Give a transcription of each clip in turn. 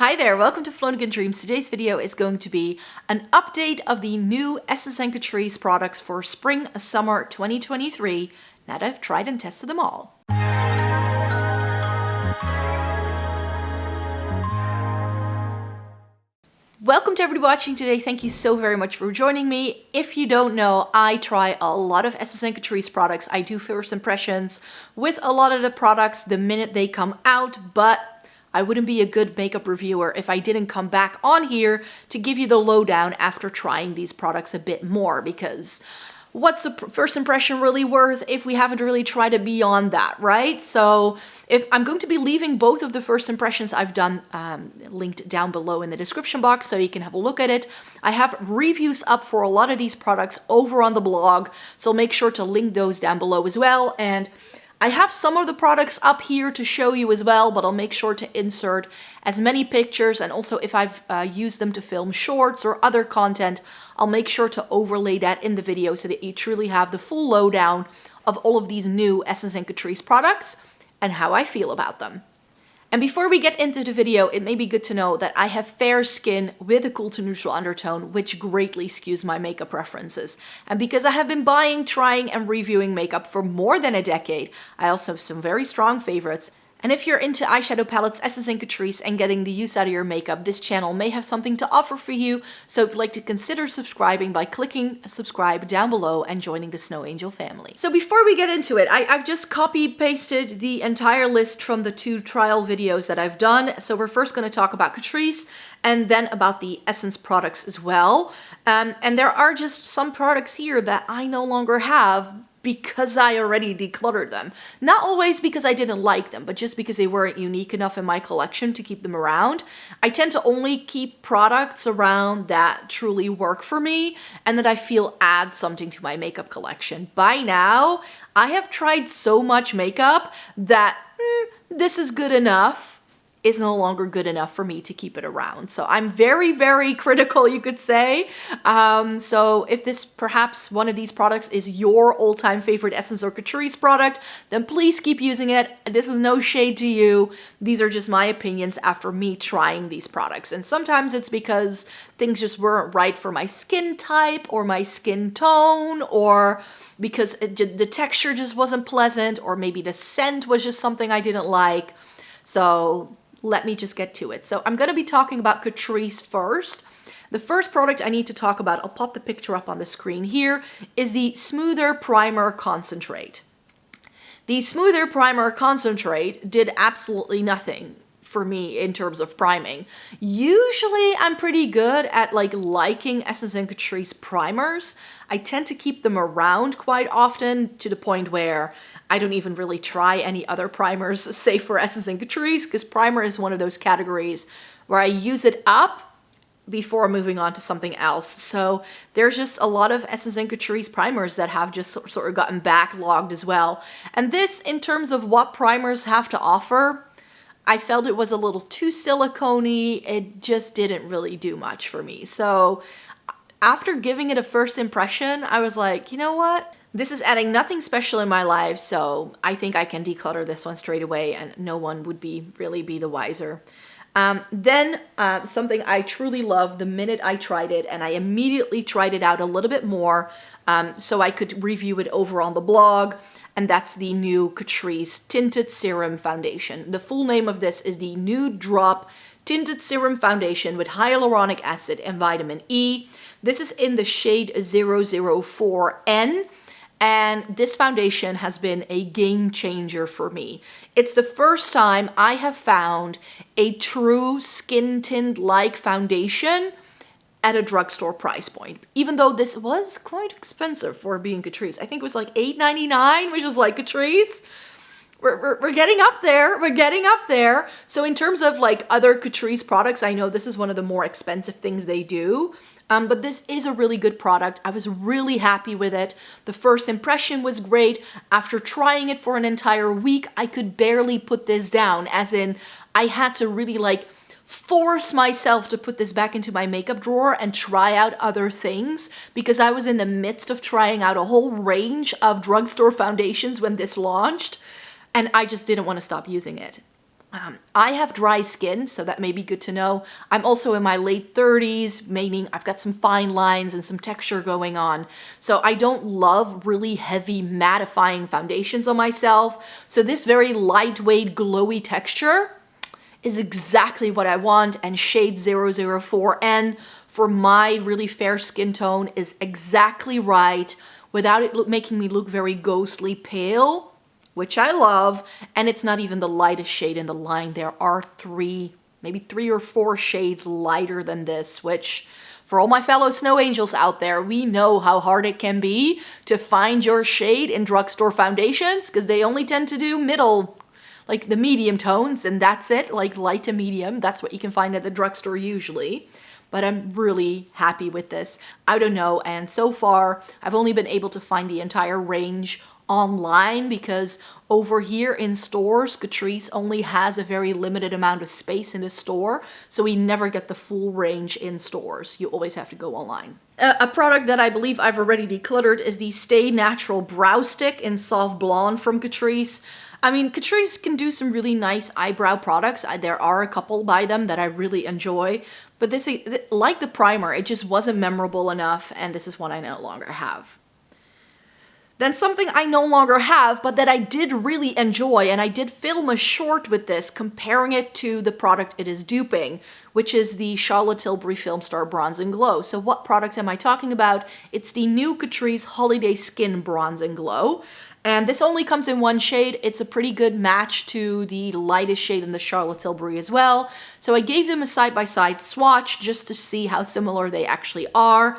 Hi there, welcome to Flonigan Dreams. Today's video is going to be an update of the new Essence Catrice products for Spring Summer 2023, now that I've tried and tested them all. Welcome to everybody watching today. Thank you so very much for joining me. If you don't know, I try a lot of Essence Catrice products. I do first impressions with a lot of the products the minute they come out, but I wouldn't be a good makeup reviewer if I didn't come back on here to give you the lowdown after trying these products a bit more, because what's a first impression really worth if we haven't really tried it beyond that, right? So if I'm going to be leaving both of the first impressions I've done linked down below in the description box so you can have a look at it. I have reviews up for a lot of these products over on the blog, so make sure to link those down below as well. And I have some of the products up here to show you as well, but I'll make sure to insert as many pictures, and also if I've used them to film shorts or other content, I'll make sure to overlay that in the video so that you truly have the full lowdown of all of these new Essence Catrice products and how I feel about them. And before we get into the video, it may be good to know that I have fair skin with a cool to neutral undertone, which greatly skews my makeup preferences. And because I have been buying, trying, and reviewing makeup for more than a decade, I also have some very strong favorites. And if you're into eyeshadow palettes, Essence Catrice, and getting the use out of your makeup, this channel may have something to offer for you. So if you'd like to consider subscribing by clicking subscribe down below and joining the Snow Angel family. So before we get into it, I've just copy-pasted the entire list from the 2 trial videos that I've done. So we're first going to talk about Catrice and then about the Essence products as well. And there are just some products here that I no longer have because I already decluttered them. Not always because I didn't like them, but just because they weren't unique enough in my collection to keep them around. I tend to only keep products around that truly work for me and that I feel add something to my makeup collection. By now, I have tried so much makeup that this is good enough is no longer good enough for me to keep it around. So I'm very, very critical, you could say. So if this, perhaps one of these products is your all-time favorite Essence or Catrice product, then please keep using it. This is no shade to you. These are just my opinions after me trying these products. And sometimes it's because things just weren't right for my skin type or my skin tone, or because the texture just wasn't pleasant, or maybe the scent was just something I didn't like. So let me just get to it. So I'm going to be talking about Catrice first. The first product I need to talk about, I'll pop the picture up on the screen here, is the Smoother Primer Concentrate. The Smoother Primer Concentrate did absolutely nothing for me in terms of priming. Usually I'm pretty good at liking Essence Catrice primers. I tend to keep them around quite often to the point where I don't even really try any other primers save for Essence Catrice, because primer is one of those categories where I use it up before moving on to something else. So there's just a lot of Essence Catrice primers that have just sort of gotten backlogged as well. And this, in terms of what primers have to offer, I felt it was a little too silicone-y. It just didn't really do much for me. So after giving it a first impression, I was like, you know what? This is adding nothing special in my life, so I think I can declutter this one straight away and no one would really be the wiser. Then something I truly loved the minute I tried it, and I immediately tried it out a little bit more so I could review it over on the blog, and that's the new Catrice Tinted Serum Foundation. The full name of this is the Nude Drop Tinted Serum Foundation with Hyaluronic Acid and Vitamin E. This is in the shade 004N. And this foundation has been a game changer for me. It's the first time I have found a true skin tint-like foundation at a drugstore price point. Even though this was quite expensive for being Catrice. I think it was like $8.99, which is like Catrice. We're getting up there. We're getting up there. So in terms of other Catrice products, I know this is one of the more expensive things they do. But this is a really good product. I was really happy with it. The first impression was great. After trying it for an entire week, I could barely put this down. As in, I had to really force myself to put this back into my makeup drawer and try out other things, because I was in the midst of trying out a whole range of drugstore foundations when this launched, and I just didn't want to stop using it. I have dry skin, so that may be good to know. I'm also in my late 30s, meaning I've got some fine lines and some texture going on. So I don't love really heavy mattifying foundations on myself. So this very lightweight, glowy texture is exactly what I want, and shade 004N for my really fair skin tone is exactly right without it making me look very ghostly pale, which I love, and it's not even the lightest shade in the line. There are maybe three or four shades lighter than this, which for all my fellow snow angels out there, we know how hard it can be to find your shade in drugstore foundations, because they only tend to do middle, like the medium tones, and that's it, like light to medium. That's what you can find at the drugstore usually. But I'm really happy with this. I don't know, and so far I've only been able to find the entire range online, because over here in stores, Catrice only has a very limited amount of space in the store, so we never get the full range in stores. You always have to go online. A product that I believe I've already decluttered is the Stay Natural Brow Stick in Soft Blonde from Catrice. I mean, Catrice can do some really nice eyebrow products. There are a couple by them that I really enjoy, but this, like the primer, it just wasn't memorable enough, and this is one I no longer have. Then something I no longer have, but that I did really enjoy, and I did film a short with this, comparing it to the product it is duping, which is the Charlotte Tilbury Film Star Bronze and Glow. So what product am I talking about? It's the new Catrice Holiday Skin Bronze and Glow. And this only comes in one shade. It's a pretty good match to the lightest shade in the Charlotte Tilbury as well. So I gave them a side-by-side swatch just to see how similar they actually are.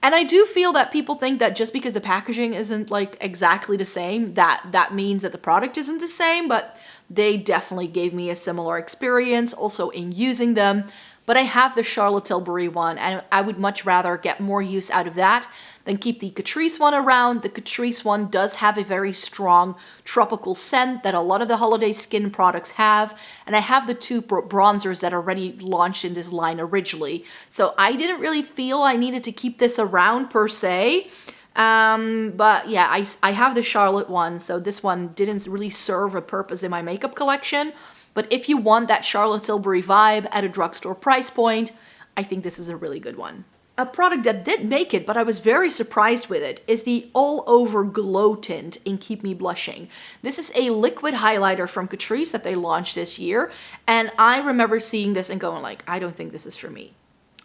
And I do feel that people think that just because the packaging isn't like exactly the same, that means that the product isn't the same, but they definitely gave me a similar experience also in using them. But I have the Charlotte Tilbury one, and I would much rather get more use out of that than keep the Catrice one around. The Catrice one does have a very strong tropical scent that a lot of the holiday skin products have, and I have the two bronzers that are already launched in this line originally. So I didn't really feel I needed to keep this around per se. But yeah, I have the Charlotte one, so this one didn't really serve a purpose in my makeup collection. But if you want that Charlotte Tilbury vibe at a drugstore price point, I think this is a really good one. A product that did make it, but I was very surprised with it, is the All Over Glow Tint in Keep Me Blushing. This is a liquid highlighter from Catrice that they launched this year, and I remember seeing this and going like, I don't think this is for me.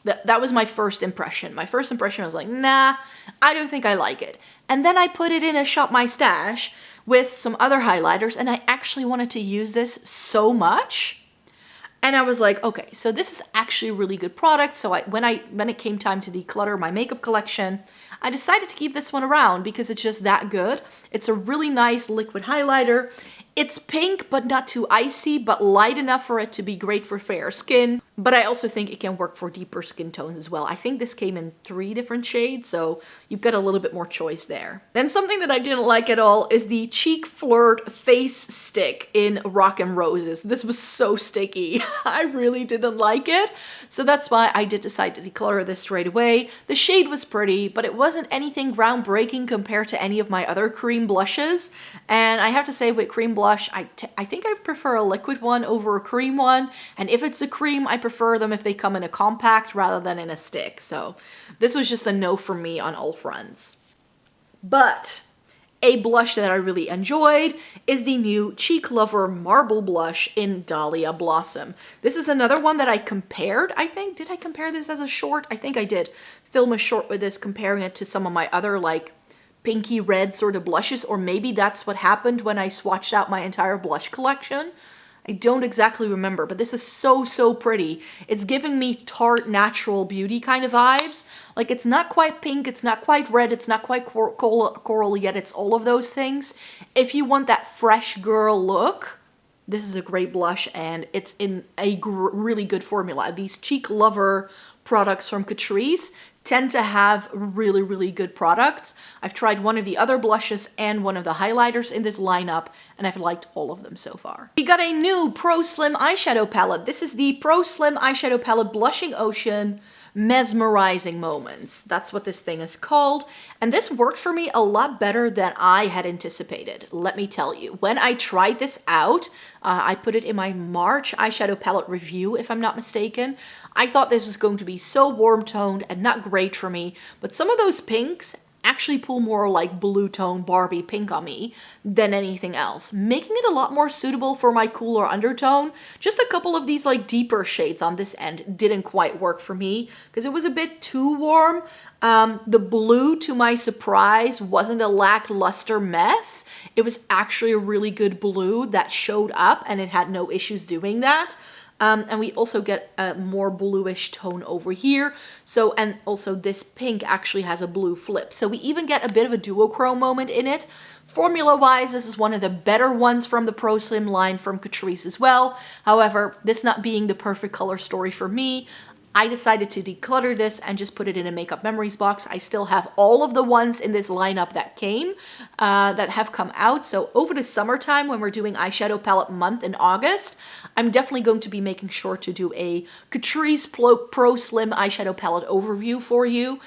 That was my first impression. My first impression was like, nah, I don't think I like it. And then I put it in a Shop My Stash with some other highlighters, and I actually wanted to use this so much. And I was like, okay, so this is actually a really good product. So when it came time to declutter my makeup collection, I decided to keep this one around because it's just that good. It's a really nice liquid highlighter. It's pink, but not too icy, but light enough for it to be great for fair skin. But I also think it can work for deeper skin tones as well. I think this came in 3 different shades, so you've got a little bit more choice there. Then something that I didn't like at all is the Cheek Flirt Face Stick in Rock and Roses. This was so sticky. I really didn't like it. So that's why I did decide to declutter this straight away. The shade was pretty, but it wasn't anything groundbreaking compared to any of my other cream blushes. And I have to say, with cream blush, I think I prefer a liquid one over a cream one. And if it's a cream, I prefer them if they come in a compact rather than in a stick. So this was just a no for me on all fronts. But a blush that I really enjoyed is the new Cheek Lover Marble Blush in Dahlia Blossom. This is another one that I compared, I think. Did I compare this as a short? I think I did. Film a short with this, comparing it to some of my other like pinky red sort of blushes, or maybe that's what happened when I swatched out my entire blush collection. I don't exactly remember, but this is so pretty. It's giving me Tarte Natural Beauty kind of vibes. Like, it's not quite pink, it's not quite red, it's not quite coral yet, it's all of those things. If you want that fresh girl look, this is a great blush, and it's in a really good formula. These Cheek Lover products from Catrice tend to have really good products. I've tried one of the other blushes and one of the highlighters in this lineup, and I've liked all of them so far. We got a new Pro Slim eyeshadow palette. This is the Pro Slim eyeshadow palette Blushing Ocean mesmerizing moments. That's what this thing is called. And this worked for me a lot better than I had anticipated, let me tell you. When I tried this out, I put it in my March eyeshadow palette review, if I'm not mistaken. I thought this was going to be so warm toned and not great for me, but some of those pinks actually pull more like blue tone Barbie pink on me than anything else, making it a lot more suitable for my cooler undertone. Just a couple of these like deeper shades on this end didn't quite work for me because it was a bit too warm. The blue, to my surprise, wasn't a lackluster mess. It was actually a really good blue that showed up, and it had no issues doing that. And we also get a more bluish tone over here. So, and also this pink actually has a blue flip. So we even get a bit of a duochrome moment in it. Formula-wise, this is one of the better ones from the Pro Slim line from Catrice as well. However, this not being the perfect color story for me, I decided to declutter this and just put it in a Makeup Memories box. I still have all of the ones in this lineup that came, that have come out. So over the summertime, when we're doing eyeshadow palette month in August, I'm definitely going to be making sure to do a Catrice Pro Slim eyeshadow palette overview for you,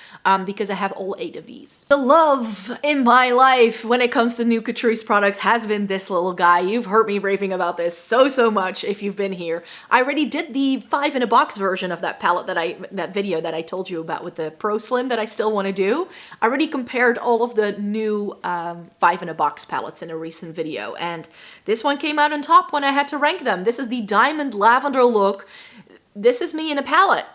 because I have all 8 of these. The love in my life when it comes to new Catrice products has been this little guy. You've heard me raving about this so much if you've been here. I already did the 5 in a box version of that palette that video that I told you about with the Pro Slim that I still want to do. I already compared all of the new 5 in a box palettes in a recent video, and this one came out on top when I had to rank them. This is the Diamond Lavender look. This is me in a palette.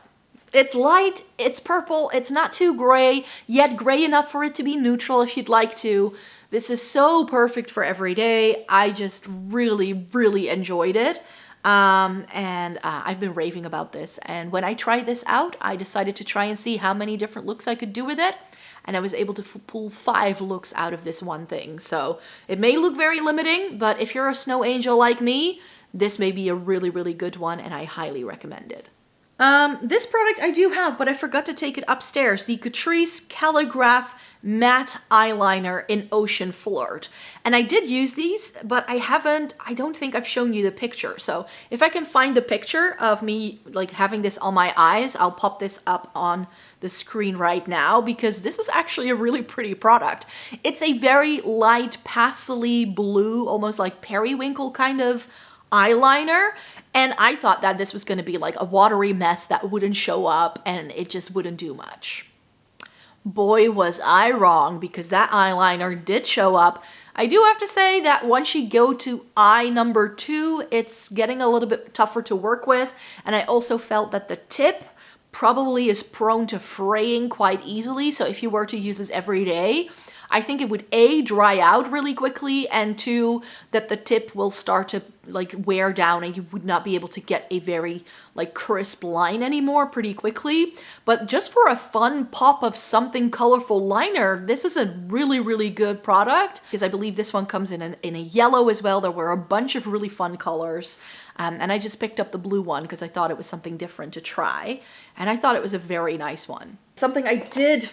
It's light, it's purple, it's not too gray, yet gray enough for it to be neutral if you'd like to. This is so perfect for every day. I just really enjoyed it. I've been raving about this, and when I tried this out, I decided to try and see how many different looks I could do with it, and I was able to pull 5 looks out of this one thing. So it may look very limiting, but if you're a snow angel like me, this may be a really good one, and I highly recommend it. This product I do have, but I forgot to take it upstairs. The Catrice Calligraph Matte Eyeliner in Ocean Flirt. And I did use these, but I don't think I've shown you the picture. So if I can find the picture of me like having this on my eyes, I'll pop this up on the screen right now, because this is actually a really pretty product. It's a very light pastely blue, almost like periwinkle kind of eyeliner, and I thought that this was going to be like a watery mess that wouldn't show up and it just wouldn't do much. Boy, was I wrong, because that eyeliner did show up. I do have to say that once you go to eye number 2, it's getting a little bit tougher to work with, and I also felt that the tip probably is prone to fraying quite easily, so if you were to use this every day, I think it would A, dry out really quickly, and 2, that the tip will start to like wear down and you would not be able to get a very like crisp line anymore pretty quickly. But just for a fun pop of something colorful liner, this is a really good product, because I believe this one comes in a yellow as well. There were a bunch of really fun colors, and I just picked up the blue one because I thought it was something different to try, and I thought it was a very nice one. Something I did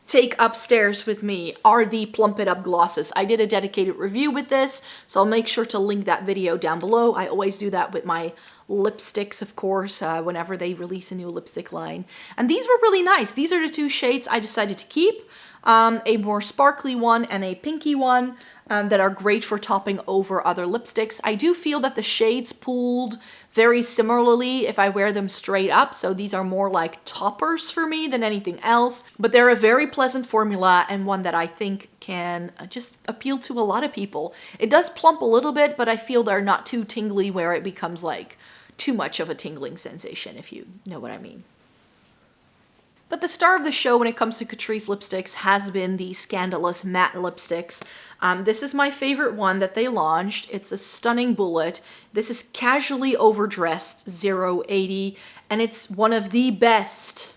take upstairs with me are the Plump It Up glosses. I did a dedicated review with this, so I'll make sure to link that video down below. I always do that with my lipsticks, of course, whenever they release a new lipstick line. And these were really nice. These are the 2 shades I decided to keep. A more sparkly one and a pinky one. That are great for topping over other lipsticks. I do feel that the shades pooled very similarly if I wear them straight up, so these are more like toppers for me than anything else. But they're a very pleasant formula, and one that I think can just appeal to a lot of people. It does plump a little bit, but I feel they're not too tingly where it becomes like too much of a tingling sensation, if you know what I mean. But the star of the show when it comes to Catrice lipsticks has been the Scandalous Matte Lipsticks. This is my favorite one that they launched. It's a stunning bullet. This is Casually Overdressed 080, and it's one of the best,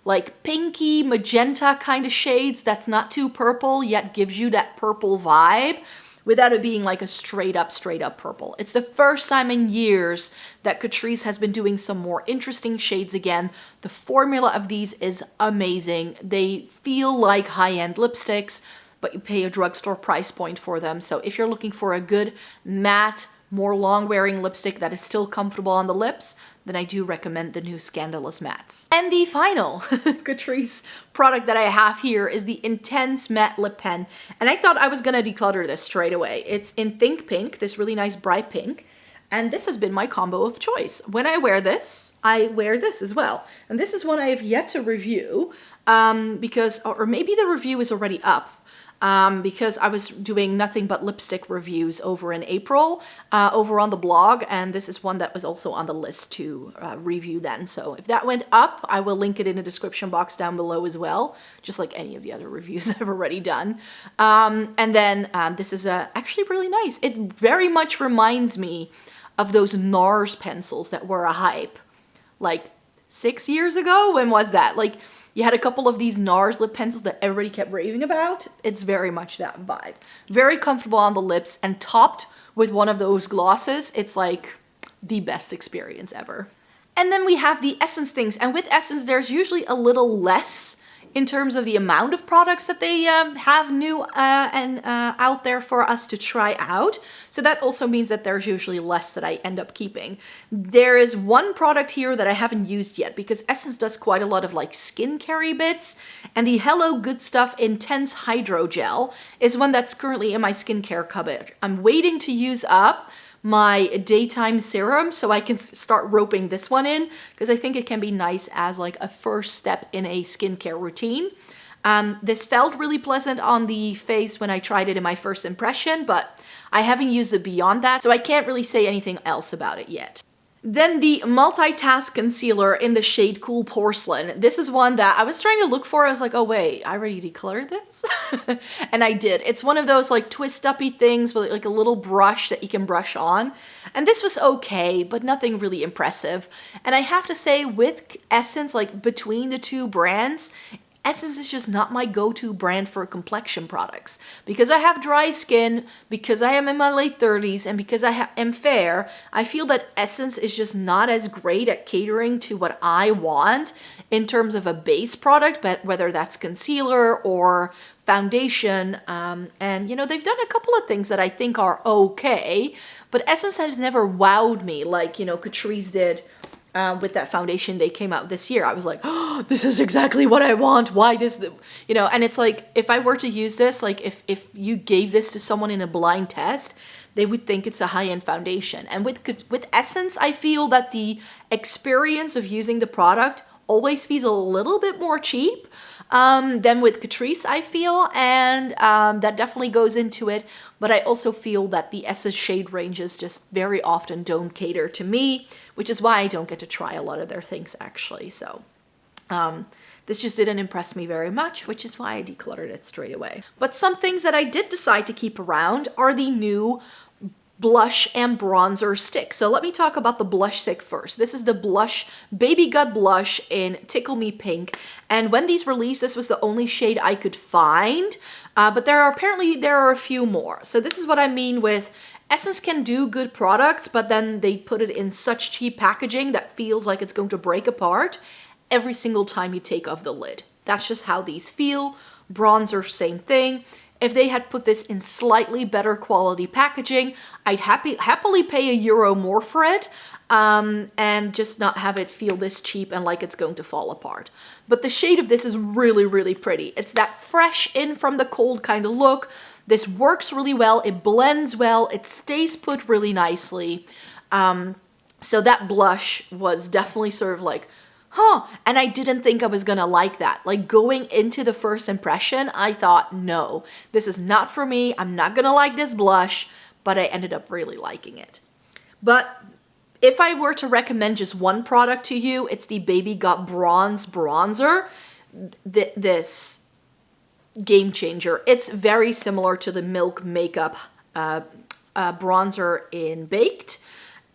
like pinky magenta kind of shades that's not too purple, yet gives you that purple vibe, without it being like a straight up purple. It's the first time in years that Catrice has been doing some more interesting shades again. The formula of these is amazing. They feel like high-end lipsticks, but you pay a drugstore price point for them. So if you're looking for a good matte, more long-wearing lipstick that is still comfortable on the lips, then I do recommend the new Scandalous Mattes. And the final Catrice product that I have here is the Intense Matte Lip Pen. And I thought I was gonna declutter this straight away. It's in Think Pink, this really nice bright pink. And this has been my combo of choice. When I wear this, I wear this as well. And this is one I have yet to review because, or maybe the review is already up. Because I was doing nothing but lipstick reviews over in April over on the blog, and this is one that was also on the list to review then. So if that went up, I will link it in the description box down below as well, just like any of the other reviews I've already done. And then this is actually really nice. It very much reminds me of those NARS pencils that were a hype like 6 years ago. When was that? Like, you had a couple of these NARS lip pencils that everybody kept raving about. It's very much that vibe. Very comfortable on the lips, and topped with one of those glosses, it's like the best experience ever. And then we have the Essence things, and with Essence there's usually a little less in terms of the amount of products that they have new and out there for us to try out. So that also means that there's usually less that I end up keeping. There is one product here that I haven't used yet because Essence does quite a lot of like skincare bits, and the Hello Good Stuff Intense Hydro Gel is one that's currently in my skincare cupboard. I'm waiting to use up my daytime serum so I can start roping this one in, because I think it can be nice as like a first step in a skincare routine. This felt really pleasant on the face when I tried it in my first impression, but I haven't used it beyond that, so I can't really say anything else about it yet. Then the Multitask Concealer in the shade Cool Porcelain. This is one that I was trying to look for. I was like, oh wait, I already decluttered this? And I did. It's one of those like twist-uppy things with like a little brush that you can brush on. And this was okay, but nothing really impressive. And I have to say, with Essence, like between the two brands, Essence is just not my go-to brand for complexion products. Because I have dry skin, because I am in my late 30s, and because I am fair, I feel that Essence is just not as great at catering to what I want in terms of a base product, but whether that's concealer or foundation. And you know, they've done a couple of things that I think are okay, but Essence has never wowed me like, you know, Catrice did with that foundation they came out this year. I was like, oh, this is exactly what I want. Why does the, you know, and it's like, if I were to use this, like if you gave this to someone in a blind test, they would think it's a high-end foundation. And with Essence, I feel that the experience of using the product always feels a little bit more cheap than with Catrice, I feel, and that definitely goes into it. But I also feel that the Essence shade ranges just very often don't cater to me, which is why I don't get to try a lot of their things actually. So this just didn't impress me very much, which is why I decluttered it straight away. But some things that I did decide to keep around are the new blush and bronzer stick. So let me talk about the blush stick first. This is the blush, Baby Gut blush in Tickle Me Pink. And when these released, this was the only shade I could find. But there are a few more. So this is what I mean with Essence can do good products, but then they put it in such cheap packaging that feels like it's going to break apart every single time you take off the lid. That's just how these feel. Bronzer, same thing. If they had put this in slightly better quality packaging, I'd happily pay €1 more for it and just not have it feel this cheap and like it's going to fall apart. But the shade of this is really, really pretty. It's that fresh in from the cold kind of look. This works really well. It blends well. It stays put really nicely. So that blush was definitely sort of like, huh, and I didn't think I was gonna like that. Like going into the first impression, I thought, no, this is not for me. I'm not gonna like this blush, but I ended up really liking it. But if I were to recommend just one product to you, it's the Baby Got Bronze Bronzer. This game changer. It's very similar to the Milk Makeup bronzer in Baked.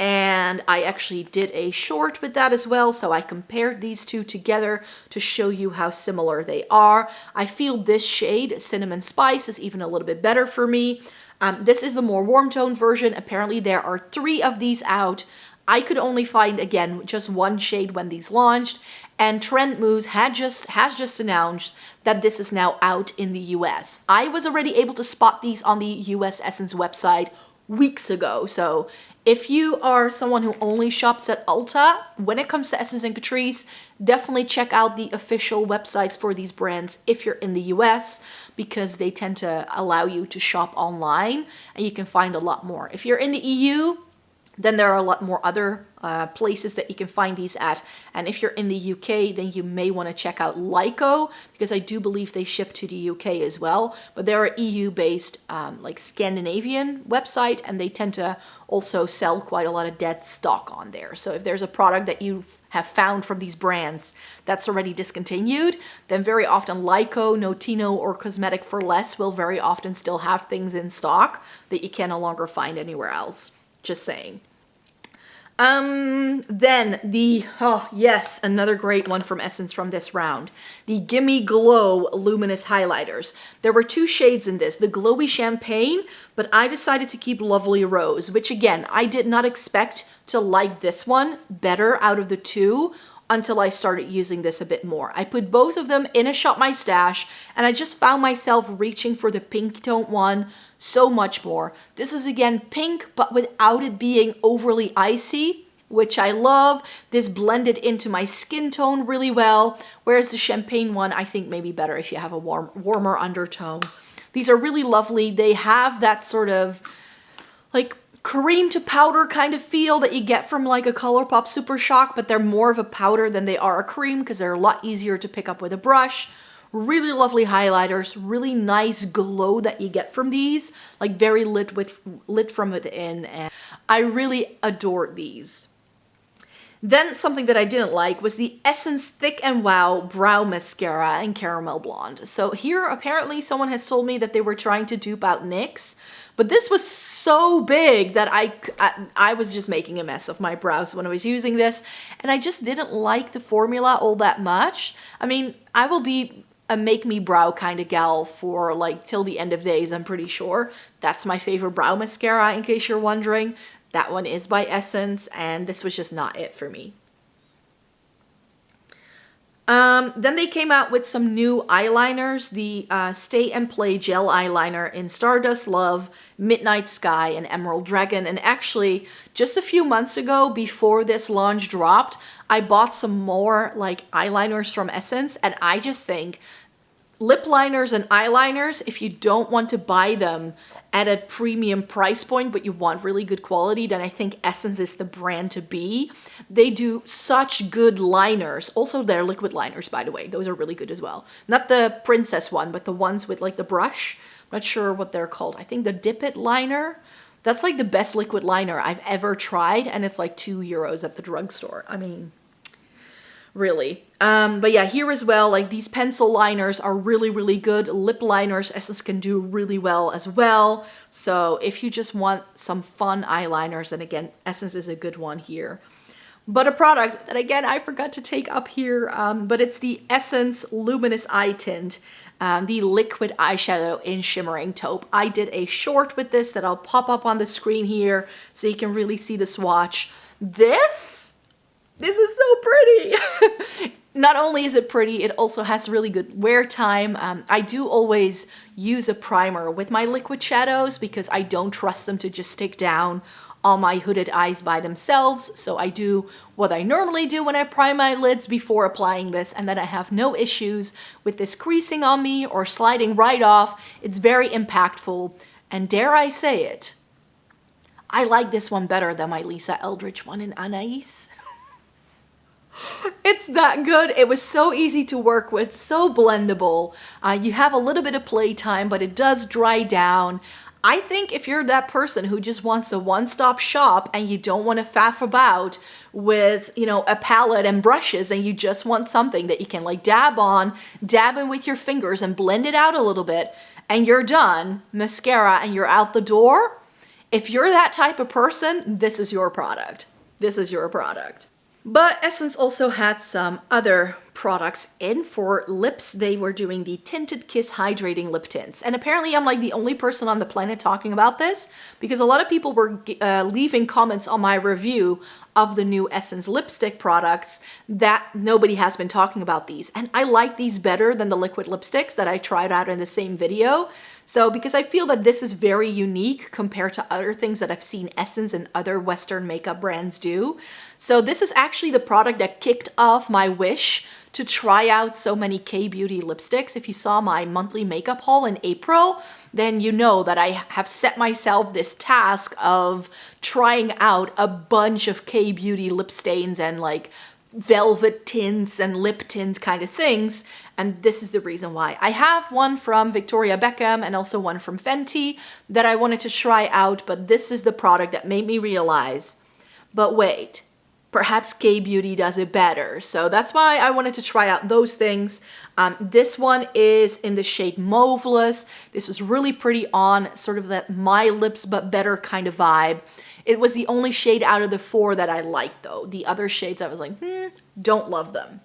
And I actually did a short with that as well, so I compared these two together to show you how similar they are. I feel this shade, Cinnamon Spice, is even a little bit better for me. This is the more warm tone version. Apparently there are 3 of these out. I could only find, again, just one shade when these launched, and Trend Moves has just announced that this is now out in the US. I was already able to spot these on the US Essence website weeks ago. So if you are someone who only shops at Ulta, when it comes to Essence and Catrice, definitely check out the official websites for these brands if you're in the US, because they tend to allow you to shop online and you can find a lot more. If you're in the EU, then there are a lot more other places that you can find these at. And if you're in the UK, then you may want to check out Lyco, because I do believe they ship to the UK as well. But they're an EU-based, like Scandinavian website, and they tend to also sell quite a lot of dead stock on there. So if there's a product that you have found from these brands that's already discontinued, then very often Lyco, Notino, or Cosmetic for Less will very often still have things in stock that you can no longer find anywhere else. Just saying. Then the, oh yes, another great one from Essence from this round. The Gimme Glow Luminous Highlighters. There were 2 shades in this, the Glowy Champagne, but I decided to keep Lovely Rose, which again, I did not expect to like this one better out of the 2 until I started using this a bit more. I put both of them in a Shop My Stash, and I just found myself reaching for the pink tone one so much more. This is again pink, but without it being overly icy, which I love. This blended into my skin tone really well, whereas the champagne one I think may be better if you have a warmer undertone. These are really lovely. They have that sort of like cream to powder kind of feel that you get from like a ColourPop Super Shock, but they're more of a powder than they are a cream because they're a lot easier to pick up with a brush. Really lovely highlighters, really nice glow that you get from these, like very lit from within, and I really adored these. Then something that I didn't like was the Essence Thick and Wow Brow Mascara in Caramel Blonde. So here apparently someone has told me that they were trying to dupe out NYX, but this was so big that I was just making a mess of my brows when I was using this, and I just didn't like the formula all that much. I mean, I will be a make me brow kind of gal for like till the end of days, I'm pretty sure. That's my favorite brow mascara, in case you're wondering. That one is by Essence, and this was just not it for me. Then they came out with some new eyeliners, the Stay and Play Gel Eyeliner in Stardust Love, Midnight Sky, and Emerald Dragon. And actually, just a few months ago, before this launch dropped, I bought some more like eyeliners from Essence, and I just think lip liners and eyeliners, if you don't want to buy them at a premium price point, but you want really good quality, then I think Essence is the brand to be. They do such good liners. Also, their liquid liners, by the way, those are really good as well. Not the princess one, but the ones with like the brush. I'm not sure what they're called. I think the Dip It liner. That's like the best liquid liner I've ever tried, and it's like €2 at the drugstore. I mean, really. But yeah, here as well, like these pencil liners are really, really good. Lip liners, Essence can do really well as well. So if you just want some fun eyeliners, then again, Essence is a good one here. But a product that again, I forgot to take up here, but it's the Essence Luminous Eye Tint, the liquid eyeshadow in Shimmering Taupe. I did a short with this that I'll pop up on the screen here so you can really see the swatch. This is so pretty. Not only is it pretty, it also has really good wear time. I do always use a primer with my liquid shadows because I don't trust them to just stick down on my hooded eyes by themselves. So I do what I normally do when I prime my lids before applying this, and then I have no issues with this creasing on me or sliding right off. It's very impactful, and dare I say it, I like this one better than my Lisa Eldridge one in Anais. It's that good. It was so easy to work with, so blendable. You have a little bit of playtime, but it does dry down. I think if you're that person who just wants a one-stop shop and you don't want to faff about with, you know, a palette and brushes, and you just want something that you can like dab in with your fingers and blend it out a little bit, and you're done, mascara, and you're out the door. If you're that type of person, this is your product. This is your product. But Essence also had some other products in for lips. They were doing the Tinted Kiss Hydrating Lip Tints. And apparently I'm like the only person on the planet talking about this, because a lot of people were leaving comments on my review of the new Essence lipstick products that nobody has been talking about these. And I like these better than the liquid lipsticks that I tried out in the same video. So because I feel that this is very unique compared to other things that I've seen Essence and other Western makeup brands do. So this is actually the product that kicked off my wish to try out so many K-beauty lipsticks. If you saw my monthly makeup haul in April, then you know that I have set myself this task of trying out a bunch of K-beauty lip stains and like velvet tints and lip tint kind of things, and this is the reason why. I have one from Victoria Beckham and also one from Fenty that I wanted to try out, but this is the product that made me realize, but wait, perhaps K-beauty does it better. So that's why I wanted to try out those things. This one is in the shade Mauvelous. This was really pretty on sort of that my lips but better kind of vibe. It was the only shade out of the 4 that I liked though. The other shades I was like, don't love them.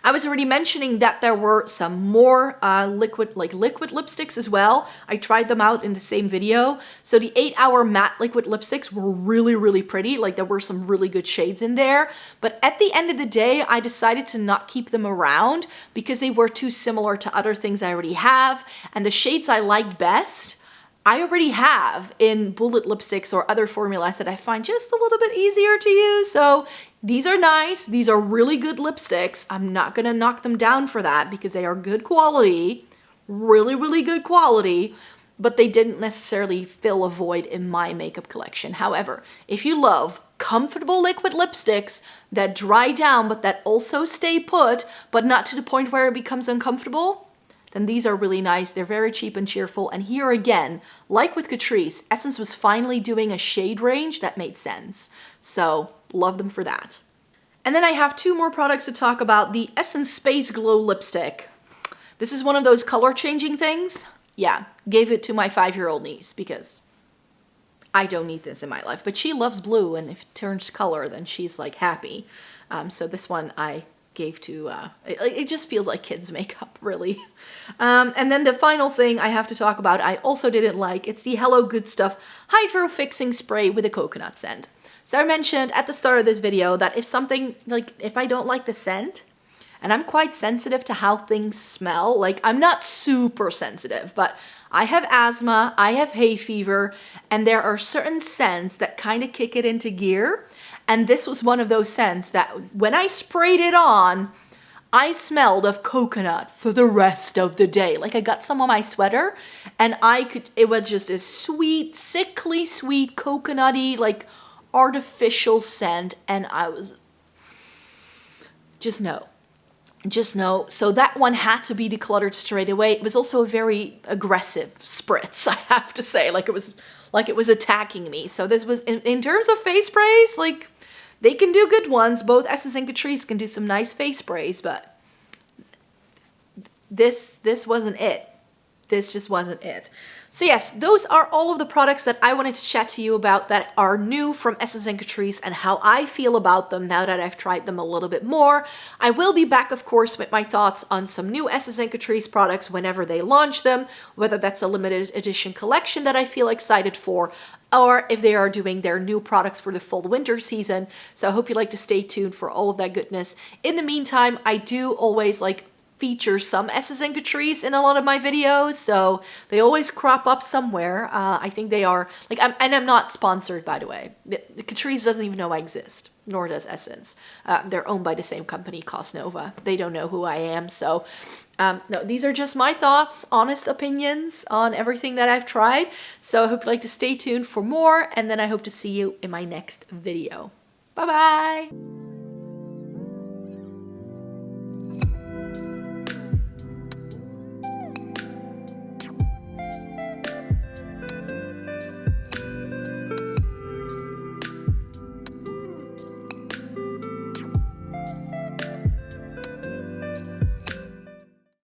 I was already mentioning that there were some more liquid lipsticks as well. I tried them out in the same video. So the 8-hour matte liquid lipsticks were really, really pretty. Like there were some really good shades in there. But at the end of the day, I decided to not keep them around because they were too similar to other things I already have. And the shades I liked best, I already have in bullet lipsticks or other formulas that I find just a little bit easier to use. So these are nice. These are really good lipsticks. I'm not going to knock them down for that because they are good quality, really, really good quality, but they didn't necessarily fill a void in my makeup collection. However, if you love comfortable liquid lipsticks that dry down but that also stay put, but not to the point where it becomes uncomfortable, then these are really nice. They're very cheap and cheerful. And here again, like with Catrice, Essence was finally doing a shade range that made sense. So love them for that. And then I have 2 more products to talk about. The Essence Space Glow Lipstick. This is one of those color changing things. Yeah, gave it to my 5-year-old niece because I don't need this in my life. But she loves blue, and if it turns color, then she's like happy. So this one I gave to, it just feels like kids makeup, really. And then the final thing I have to talk about, I also didn't like, it's the Hello Good Stuff Hydro Fixing Spray with a coconut scent. So I mentioned at the start of this video that if something, like if I don't like the scent, and I'm quite sensitive to how things smell, like I'm not super sensitive, but I have asthma, I have hay fever, and there are certain scents that kind of kick it into gear. And this was one of those scents that when I sprayed it on, I smelled of coconut for the rest of the day. Like I got some on my sweater and it was just a sweet, sickly sweet, coconutty, like artificial scent. And I was, just no. So that one had to be decluttered straight away. It was also a very aggressive spritz, I have to say. Like it was attacking me. So this was, in terms of face sprays, like they can do good ones. Both Essence and Catrice can do some nice face sprays, but this wasn't it. This just wasn't it. So yes, those are all of the products that I wanted to chat to you about that are new from Essence and Catrice and how I feel about them now that I've tried them a little bit more. I will be back, of course, with my thoughts on some new Essence and Catrice products whenever they launch them, whether that's a limited edition collection that I feel excited for, or if they are doing their new products for the fall winter season. So I hope you like to stay tuned for all of that goodness. In the meantime, I do always feature some Essence and Catrice in a lot of my videos, so they always crop up somewhere. I think they are, I'm not sponsored, by the way. Catrice doesn't even know I exist, nor does Essence. They're owned by the same company, Cosnova. They don't know who I am, so no, these are just my thoughts, honest opinions on everything that I've tried. So I hope you like to stay tuned for more, and then I hope to see you in my next video. Bye-bye!